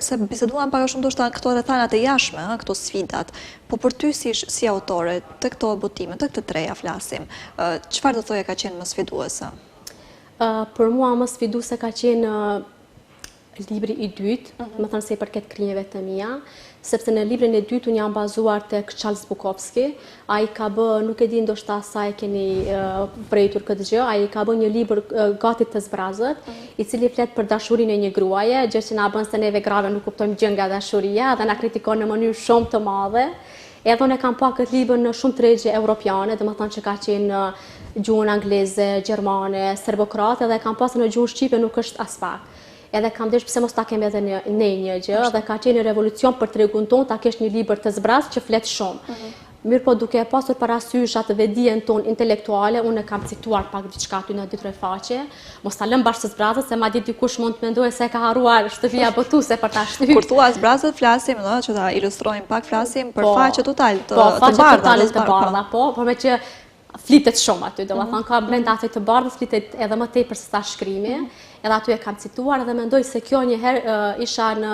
se biseduam pak a shumë ndoshta këto rrethanat e jashtme, këto sfidat, po për ty si autore, të këto botime, të këtë treja flasim, çfarë do thoje ka qenë më sfiduese? Për mua më sfiduese ka qenë libri i dytë, më thënë se i përket krijimeve të mia, sepse në librin e dytë unë jam bazuar tek Charles Bukowski. Ai ka bë, nuk e di ndoshta sa e keni pretur këtë gjë, ai ka bë një libër Gati të zbrazët, i cili flet për dashurinë e një gruaje, gjë që na bën se neve grave nuk kuptojmë gjë nga dashuria dhe na kritikon në mënyrë shumë të madhe. Edhe unë kam pa këtë libër në shumë tregje evropiane, domethënë që ka qenë në gjuhën angleze, gjermane, serbokroate dhe kam pasur në gjuhën shqipe nuk është as pak. Edhe kam desh pse mos ta kemi edhe ne një gjë, dhe ka qenë një revolucion për tregun tonë ta kesh një libër të zbrazë që flet shumë. Mirë po duke pasur parasysh atë vedijen tonë intelektuale, unë kam cituar pak diçka aty në 2-3 faqe, mos ta lëm bashkë të zbrazët, se madje dikush mund të mendojë se ka harruar shtëpia botuese për ta shtyr. Kur thua zbrazët flasim, që ta ilustrojmë pak flasim për faqe total të bardha. Po, faqe totale të bardha, por me që flitet shumë aty, domethënë ka brenda aty të bardhës flitet edhe më tepër se sa shkrimi. Edhe aty e kam cituar dhe mendoj se kjo njëherë isha në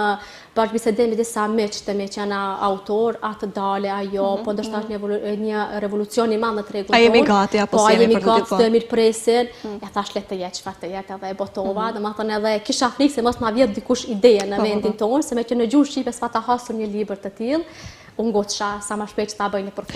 bashkëbisedim me disa miq të mi që janë autor, atë dale ajo, po ndoshta është një revolucion i madh në tregun tonë. A jemi gati apo si jemi për të gati, do e mirëpresin. Ja thash le të jetë çfarë të jetë edhe e botova, domethënë edhe kisha frikë se mos na vjet dikush ide në vendin tonë, se me që në gjuhën shqipe s'pa ta hasur një libër të tillë, unë goçha sa më shpejt ta bëj në përfund.